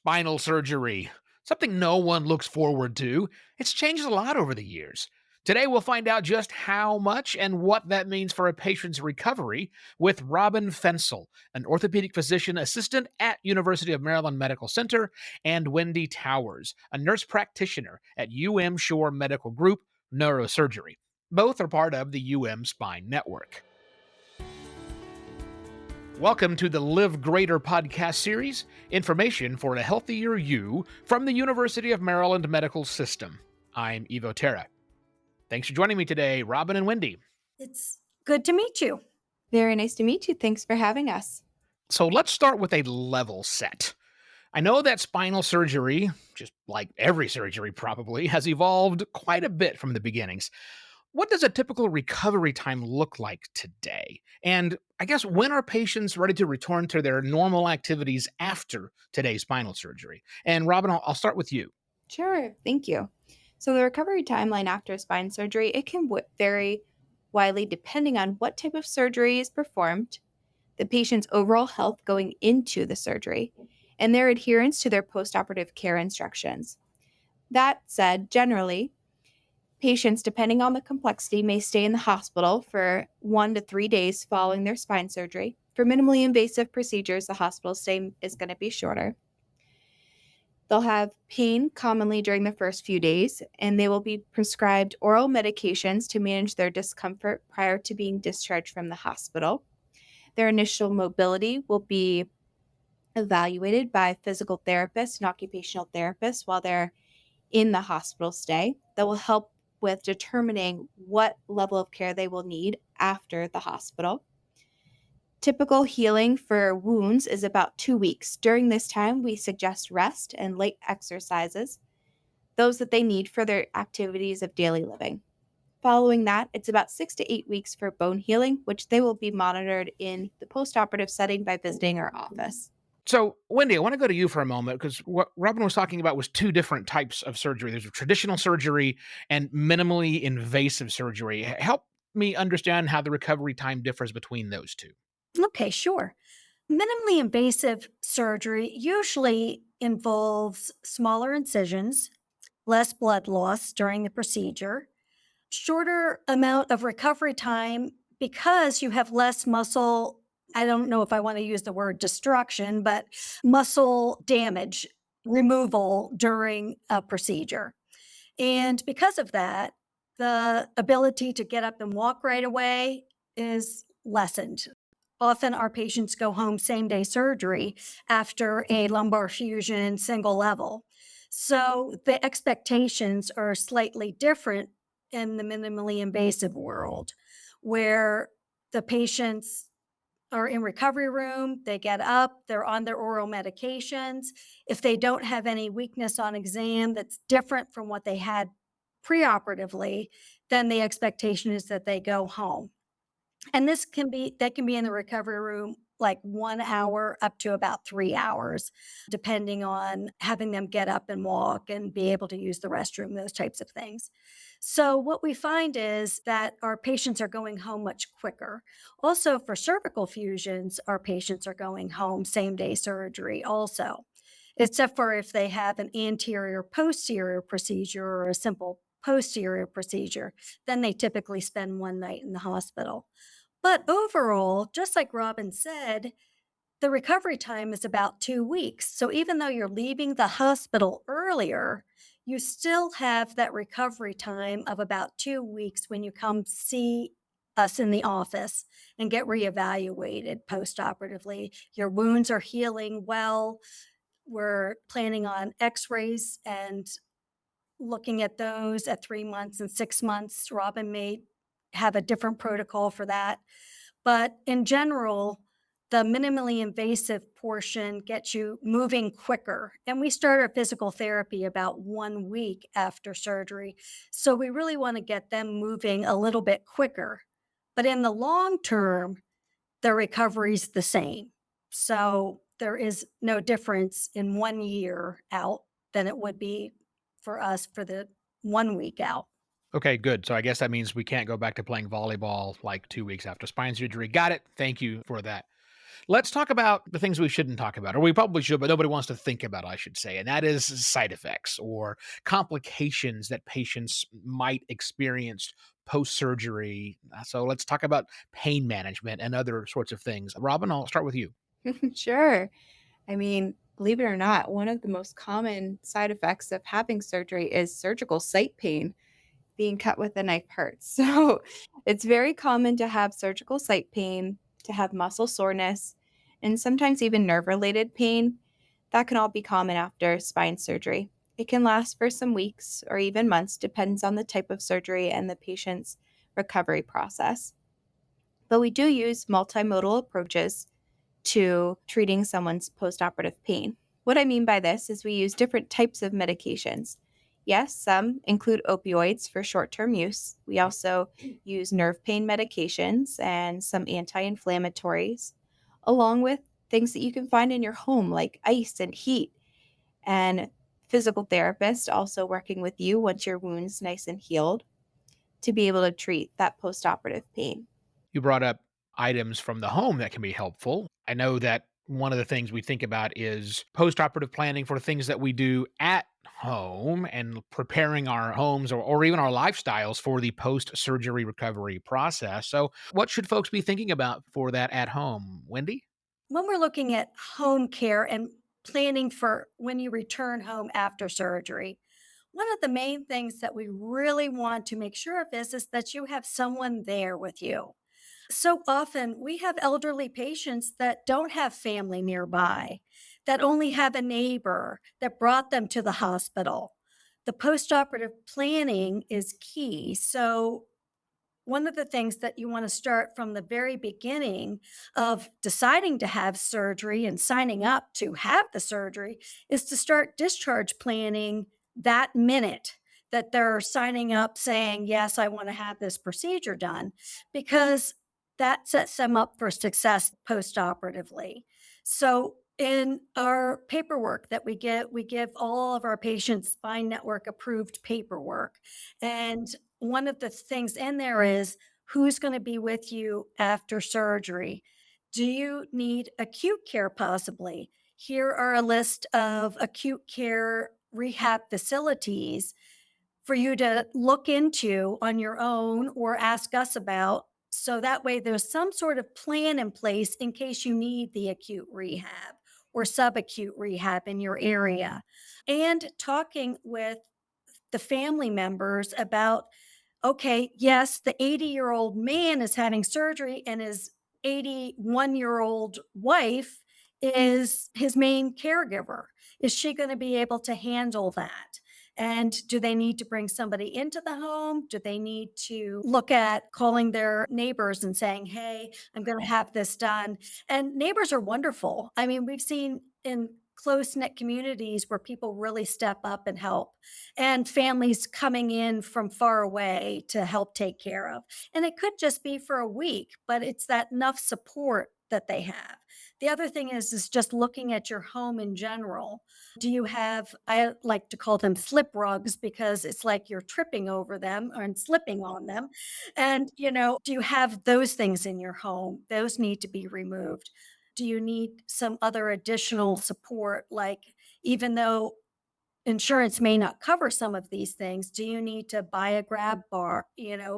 Spinal surgery, something no one looks forward to. It's changed a lot over the years. Today, we'll find out just how much and what that means for a patient's recovery with Robin Fencel, an orthopedic physician assistant at University of Maryland Medical Center, and Wendy Towers, a nurse practitioner at Shore Medical Group, Neurosurgery. Both are part of the Spine Network. Welcome to the Live Greater podcast series, information for a healthier you from the University of Maryland Medical System. I'm Evo Terra. Thanks for joining me today, Robin and Wendy. It's good to meet you. Very nice to meet you. Thanks for having us. So let's start with a level set. I know that spinal surgery, just like every surgery probably, has evolved quite a bit from the beginnings. What does a typical recovery time look like today? And I guess when are patients ready to return to their normal activities after today's spinal surgery? And Robin, I'll start with you. Sure. Thank you. So the recovery timeline after spine surgery, it can vary widely depending on what type of surgery is performed, the patient's overall health going into the surgery, and their adherence to their postoperative care instructions. That said, generally, patients, depending on the complexity, may stay in the hospital for 1 to 3 days following their spine surgery. For minimally invasive procedures, the hospital stay is going to be shorter. They'll have pain commonly during the first few days, and they will be prescribed oral medications to manage their discomfort prior to being discharged from the hospital. Their initial mobility will be evaluated by physical therapists and occupational therapists while they're in the hospital stay. That will help with determining what level of care they will need after the hospital. Typical healing for wounds is about 2 weeks. During this time, we suggest rest and light exercises, those that they need for their activities of daily living. Following that, it's about 6 to 8 weeks for bone healing, which they will be monitored in the postoperative setting by visiting our office. So, Wendy, I want to go to you for a moment because what Robin was talking about was two different types of surgery. There's traditional surgery and minimally invasive surgery. Help me understand how the recovery time differs between those two. Okay, sure. Minimally invasive surgery usually involves smaller incisions, less blood loss during the procedure, shorter amount of recovery time because you have less muscle. I don't know if I want to use the word destruction, but muscle damage removal during a procedure. And because of that, the ability to get up and walk right away is lessened. Often our patients go home same day surgery after a lumbar fusion single level. So the expectations are slightly different in the minimally invasive world, where the patients are in recovery room, they get up, they're on their oral medications. If they don't have any weakness on exam that's different from what they had preoperatively, then the expectation is that they go home. And that can be in the recovery room like 1 hour up to about 3 hours, depending on having them get up and walk and be able to use the restroom, those types of things. So what we find is that our patients are going home much quicker. Also for cervical fusions, our patients are going home same day surgery also, except for if they have an anterior posterior procedure or a simple posterior procedure, then they typically spend 1 night in the hospital. But overall, just like Robin said, the recovery time is about 2 weeks. So even though you're leaving the hospital earlier, you still have that recovery time of about 2 weeks when you come see us in the office and get reevaluated postoperatively. Your wounds are healing well. We're planning on x-rays and looking at those at 3 months and 6 months. Robin may have a different protocol for that. But in general, the minimally invasive portion gets you moving quicker. And we start our physical therapy about 1 week after surgery. So we really want to get them moving a little bit quicker. But in the long term, the recovery's the same. So there is no difference in 1 year out than it would be for us for the 1 week out. Okay, good. So I guess that means we can't go back to playing volleyball like 2 weeks after spine surgery. Got it. Thank you for that. Let's talk about the things we shouldn't talk about, or we probably should, but nobody wants to think about, I should say, and that is side effects or complications that patients might experience post surgery. So let's talk about pain management and other sorts of things. Robin, I'll start with you. Sure. I mean, believe it or not, one of the most common side effects of having surgery is surgical site pain. Being cut with a knife hurts. So it's very common to have surgical site pain, to have muscle soreness, and sometimes even nerve related pain. That can all be common after spine surgery. It can last for some weeks or even months, depends on the type of surgery and the patient's recovery process. But we do use multimodal approaches to treating someone's postoperative pain. What I mean by this is we use different types of medications. Yes, some include opioids for short term use. We also use nerve pain medications and some anti inflammatories, along with things that you can find in your home like ice and heat, and physical therapists also working with you once your wound's nice and healed to be able to treat that postoperative pain. You brought up items from the home that can be helpful. I know that one of the things we think about is postoperative planning for things that we do at home and preparing our homes or even our lifestyles for the post surgery recovery process. So, what should folks be thinking about for that at home? Wendy? When we're looking at home care and planning for when you return home after surgery, one of the main things that we really want to make sure of is that you have someone there with you. So often we have elderly patients that don't have family nearby, that only have a neighbor that brought them to the hospital. The postoperative planning is key. So one of the things that you want to start from the very beginning of deciding to have surgery and signing up to have the surgery is to start discharge planning that minute that they're signing up saying, yes, I want to have this procedure done, because that sets them up for success postoperatively. So, in our paperwork that we give all of our patients Spine Network approved paperwork. And one of the things in there is who's going to be with you after surgery. Do you need acute care possibly? Here are a list of acute care rehab facilities for you to look into on your own or ask us about. So that way, there's some sort of plan in place in case you need the acute rehab or subacute rehab in your area. And talking with the family members about, okay, yes, the 80-year-old man is having surgery and his 81-year-old wife is his main caregiver. Is she going to be able to handle that? And do they need to bring somebody into the home? Do they need to look at calling their neighbors and saying, hey, I'm going to have this done? And neighbors are wonderful. I mean, we've seen in close knit communities where people really step up and help, and families coming in from far away to help take care of. And it could just be for a week, but it's that enough support that they have. The other thing is just looking at your home in general. Do you have, I like to call them slip rugs because it's like you're tripping over them and slipping on them. And, do you have those things in your home? Those need to be removed. Do you need some other additional support? Like, even though insurance may not cover some of these things, do you need to buy a grab bar,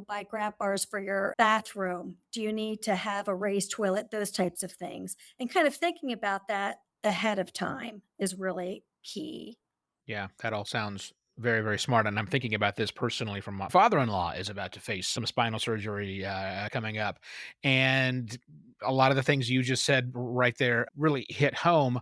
buy grab bars for your bathroom? Do you need to have a raised toilet? Those types of things. And kind of thinking about that ahead of time is really key. Yeah, that all sounds very, very smart. And I'm thinking about this personally from my father in law is about to face some spinal surgery coming up. And a lot of the things you just said right there really hit home.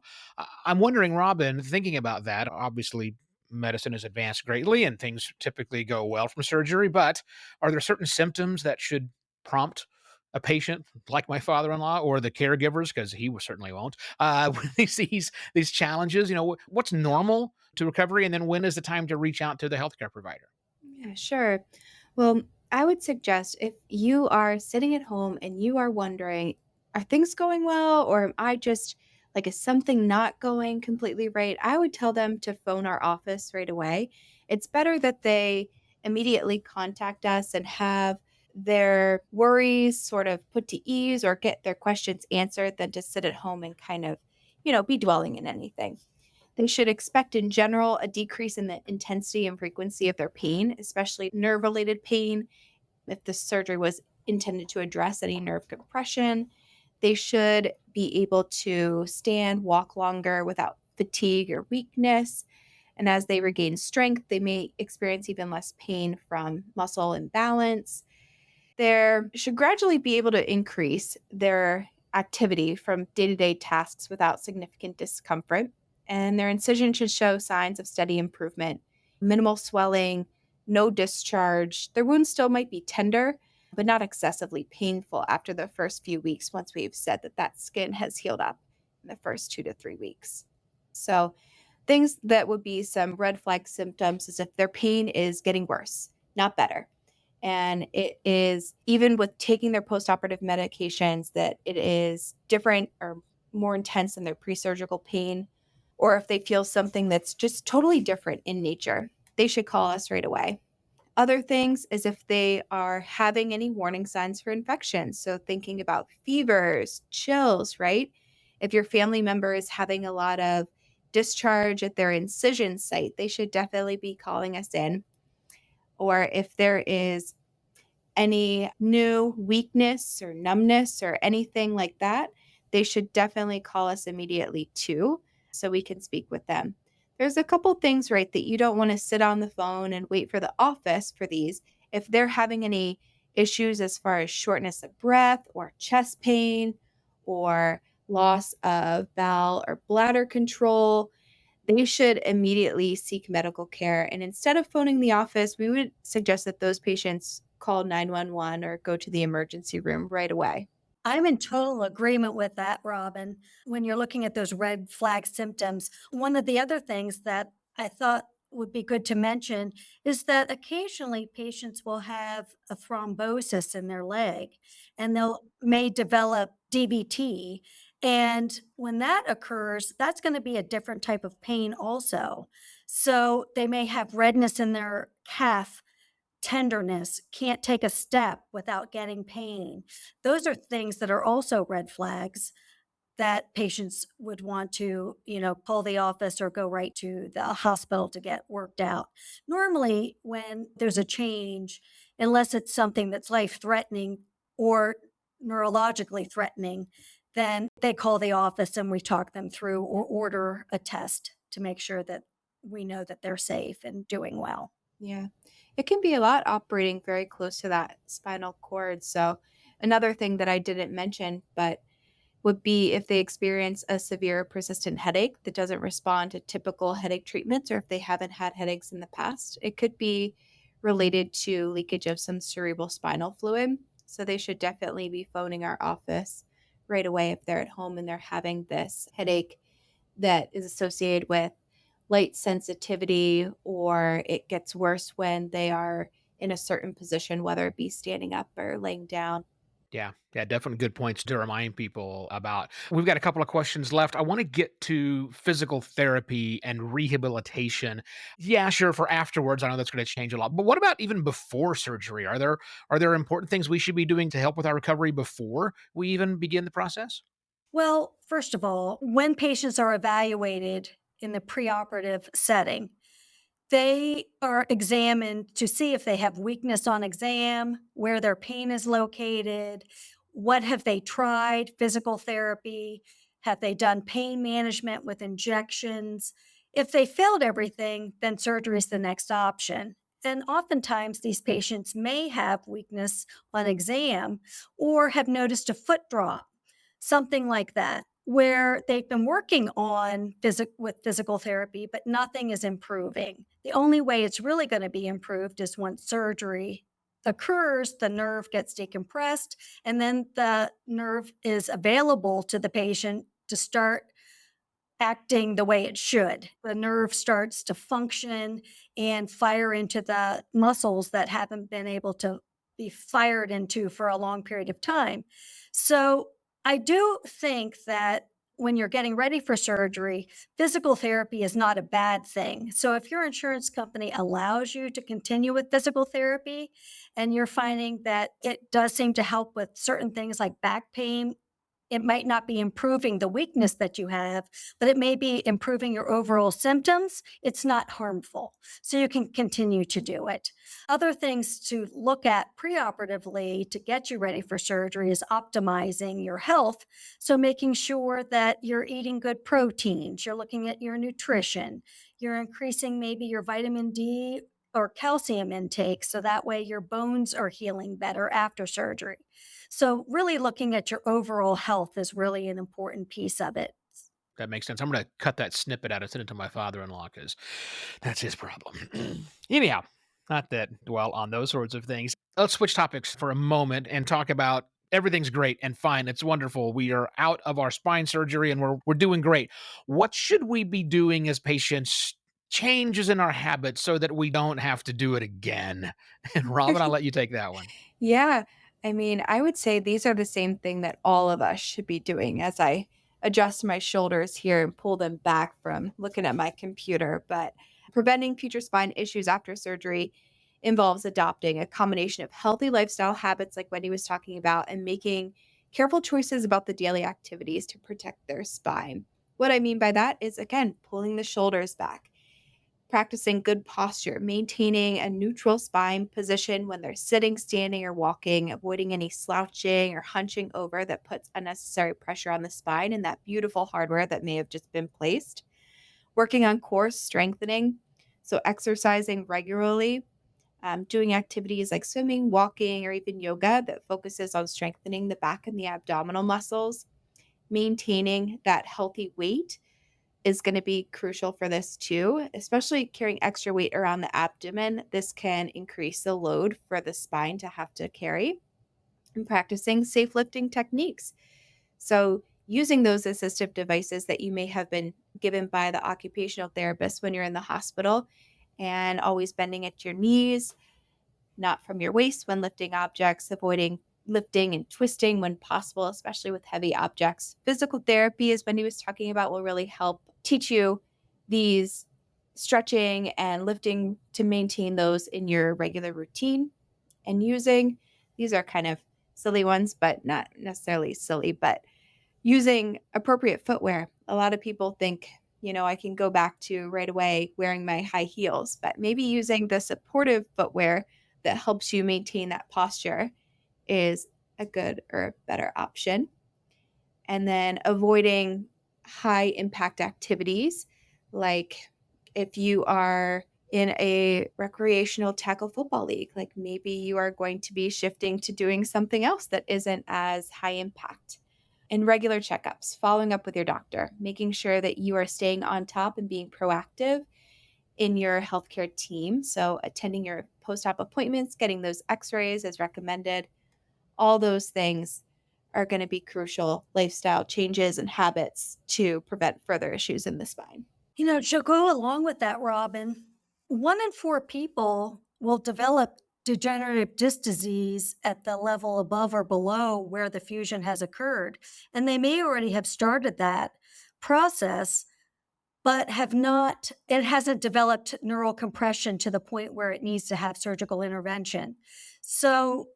I'm wondering, Robin, thinking about that, obviously, medicine has advanced greatly and things typically go well from surgery. But are there certain symptoms that should prompt a patient like my father-in-law or the caregivers, because he certainly won't, when he sees these challenges? What's normal to recovery, and then when is the time to reach out to the healthcare provider? Yeah, sure. Well, I would suggest if you are sitting at home and you are wondering, are things going well? Or am I just like, is something not going completely right? I would tell them to phone our office right away. It's better that they immediately contact us and have their worries sort of put to ease or get their questions answered than to sit at home and kind of, be dwelling in anything. They should expect in general a decrease in the intensity and frequency of their pain, especially nerve related pain. If the surgery was intended to address any nerve compression, they should be able to stand, walk longer without fatigue or weakness. And as they regain strength, they may experience even less pain from muscle imbalance. They should gradually be able to increase their activity from day to day tasks without significant discomfort. And their incision should show signs of steady improvement, minimal swelling, no discharge. Their wound still might be tender, but not excessively painful after the first few weeks once we've said that skin has healed up in the first 2 to 3 weeks. So, things that would be some red flag symptoms is if their pain is getting worse, not better. And it is, even with taking their postoperative medications, that it is different or more intense than their pre-surgical pain, or if they feel something that's just totally different in nature, they should call us right away. Other things is if they are having any warning signs for infections. So thinking about fevers, chills, right? If your family member is having a lot of discharge at their incision site, they should definitely be calling us in. Or if there is any new weakness or numbness or anything like that, they should definitely call us immediately too, so we can speak with them. There's a couple things, right, that you don't want to sit on the phone and wait for the office for these. If they're having any issues as far as shortness of breath or chest pain or loss of bowel or bladder control, they should immediately seek medical care. And instead of phoning the office, we would suggest that those patients call 911 or go to the emergency room right away. I'm in total agreement with that, Robin. When you're looking at those red flag symptoms, one of the other things that I thought would be good to mention is that occasionally patients will have a thrombosis in their leg and they'll may develop DVT. And when that occurs, that's going to be a different type of pain also. So they may have redness in their calf, tenderness, can't take a step without getting pain. Those are things that are also red flags that patients would want to, call the office or go right to the hospital to get worked out. Normally, when there's a change, unless it's something that's life threatening or neurologically threatening, then they call the office and we talk them through or order a test to make sure that we know that they're safe and doing well. Yeah. It can be a lot operating very close to that spinal cord. So, another thing that I didn't mention, but would be if they experience a severe persistent headache that doesn't respond to typical headache treatments, or if they haven't had headaches in the past. It could be related to leakage of some cerebral spinal fluid. So they should definitely be phoning our office right away if they're at home and they're having this headache that is associated with light sensitivity, or it gets worse when they are in a certain position, whether it be standing up or laying down. Yeah, yeah, definitely good points to remind people about. We've got a couple of questions left. I want to get to physical therapy and rehabilitation. Yeah, sure, for afterwards. I know that's going to change a lot. But what about even before surgery? Are there important things we should be doing to help with our recovery before we even begin the process? Well, first of all, when patients are evaluated in the preoperative setting, they are examined to see if they have weakness on exam, where their pain is located, what have they tried, physical therapy, have they done pain management with injections. If they failed everything, then surgery is the next option. And oftentimes, these patients may have weakness on exam or have noticed a foot drop, something like that, where they've been working on with physical therapy, but nothing is improving. The only way it's really going to be improved is once surgery occurs, the nerve gets decompressed, and then the nerve is available to the patient to start acting the way it should. The nerve starts to function and fire into the muscles that haven't been able to be fired into for a long period of time. So I do think that when you're getting ready for surgery, physical therapy is not a bad thing. So if your insurance company allows you to continue with physical therapy and you're finding that it does seem to help with certain things like back pain, it might not be improving the weakness that you have, but it may be improving your overall symptoms. It's not harmful. So you can continue to do it. Other things to look at preoperatively to get you ready for surgery is optimizing your health. So making sure that you're eating good proteins, you're looking at your nutrition, you're increasing maybe your vitamin D or calcium intake. So that way your bones are healing better after surgery. So, really looking at your overall health is really an important piece of it. That makes sense. I'm gonna cut that snippet out and send it to my father-in-law because that's his problem. Anyhow, not that dwell on those sorts of things. Let's switch topics for a moment and talk about everything's great and fine. It's wonderful. We are out of our spine surgery and we're doing great. What should we be doing as patients? Changes in our habits so that we don't have to do it again. And Robin, I'll let you take that one. Yeah. I mean, I would say these are the same thing that all of us should be doing as I adjust my shoulders here and pull them back from looking at my computer. But preventing future spine issues after surgery involves adopting a combination of healthy lifestyle habits, like Wendy was talking about, and making careful choices about the daily activities to protect their spine. What I mean by that is, again, pulling the shoulders back, practicing good posture, maintaining a neutral spine position when they're sitting, standing, or walking, avoiding any slouching or hunching over that puts unnecessary pressure on the spine and that beautiful hardware that may have just been placed. Working on core strengthening, so exercising regularly, doing activities like swimming, walking, or even yoga that focuses on strengthening the back and the abdominal muscles. Maintaining that healthy weight is going to be crucial for this too, especially carrying extra weight around the abdomen. This can increase the load for the spine to have to carry. And practicing safe lifting techniques. So, using those assistive devices that you may have been given by the occupational therapist when you're in the hospital, and always bending at your knees, not from your waist when lifting objects, avoiding lifting and twisting when possible, especially with heavy objects. Physical therapy, as Wendy was talking about, will really help teach you these stretching and lifting to maintain those in your regular routine. And using, these are kind of silly ones, but not necessarily silly, but using appropriate footwear. A lot of people think, I can go back to right away wearing my high heels, but maybe using the supportive footwear that helps you maintain that posture is a good or a better option. And then avoiding high impact activities, like if you are in a recreational tackle football league, like maybe you are going to be shifting to doing something else that isn't as high impact. And regular checkups, following up with your doctor, making sure that you are staying on top and being proactive in your healthcare team. So, attending your post op appointments, getting those x rays as recommended, all those things are going to be crucial lifestyle changes and habits to prevent further issues in the spine. To go along with that, Robin, 1 in 4 people will develop degenerative disc disease at the level above or below where the fusion has occurred. And they may already have started that process, but it hasn't developed neural compression to the point where it needs to have surgical intervention. So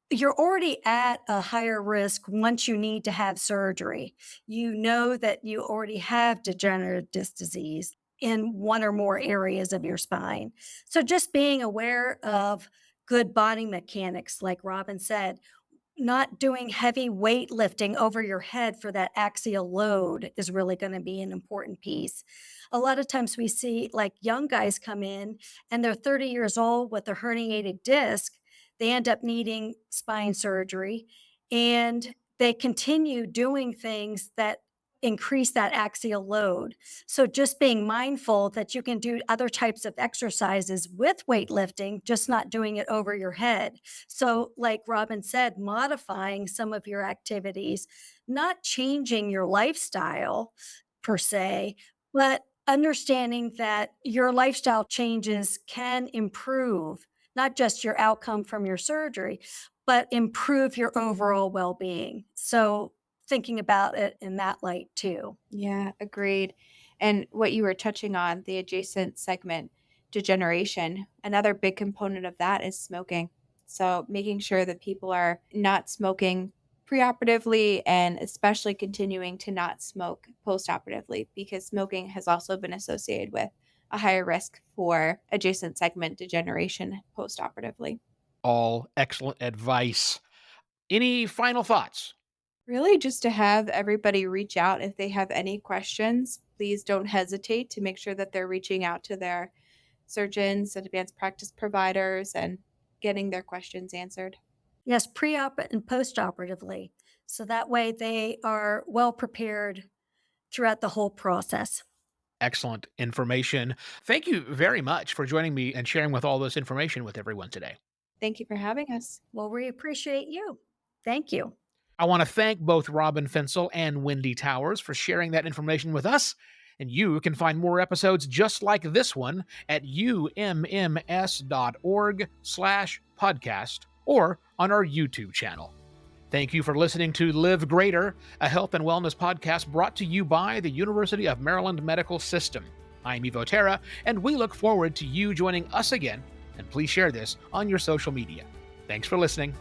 you're already at a higher risk once you need to have surgery. You know that you already have degenerative disc disease in one or more areas of your spine. So just being aware of good body mechanics, like Robin said, not doing heavy weightlifting over your head for that axial load is really going to be an important piece. A lot of times we see like young guys come in and they're 30 years old with a herniated disc. They end up needing spine surgery and they continue doing things that increase that axial load. So just being mindful that you can do other types of exercises with weightlifting, just not doing it over your head. So, like Robin said, modifying some of your activities, not changing your lifestyle per se, but understanding that your lifestyle changes can improve not just your outcome from your surgery, but improve your overall well being. So, thinking about it in that light too. Yeah, agreed. And what you were touching on, the adjacent segment degeneration, another big component of that is smoking. So making sure that people are not smoking preoperatively and especially continuing to not smoke postoperatively because smoking has also been associated with a higher risk for adjacent segment degeneration postoperatively. All excellent advice. Any final thoughts? Really, just to have everybody reach out if they have any questions. Please don't hesitate to make sure that they're reaching out to their surgeons and advanced practice providers and getting their questions answered. Yes, pre-op and post-operatively. So that way they are well prepared throughout the whole process. Excellent information. Thank you very much for joining me and sharing with all this information with everyone today. Thank you for having us. Well, we appreciate you. Thank you. I want to thank both Robin Fencel and Wendy Towers for sharing that information with us. And you can find more episodes just like this one at umms.org/podcast or on our YouTube channel. Thank you for listening to Live Greater, a health and wellness podcast brought to you by the University of Maryland Medical System. I'm Ivo Terra, and we look forward to you joining us again. And please share this on your social media. Thanks for listening.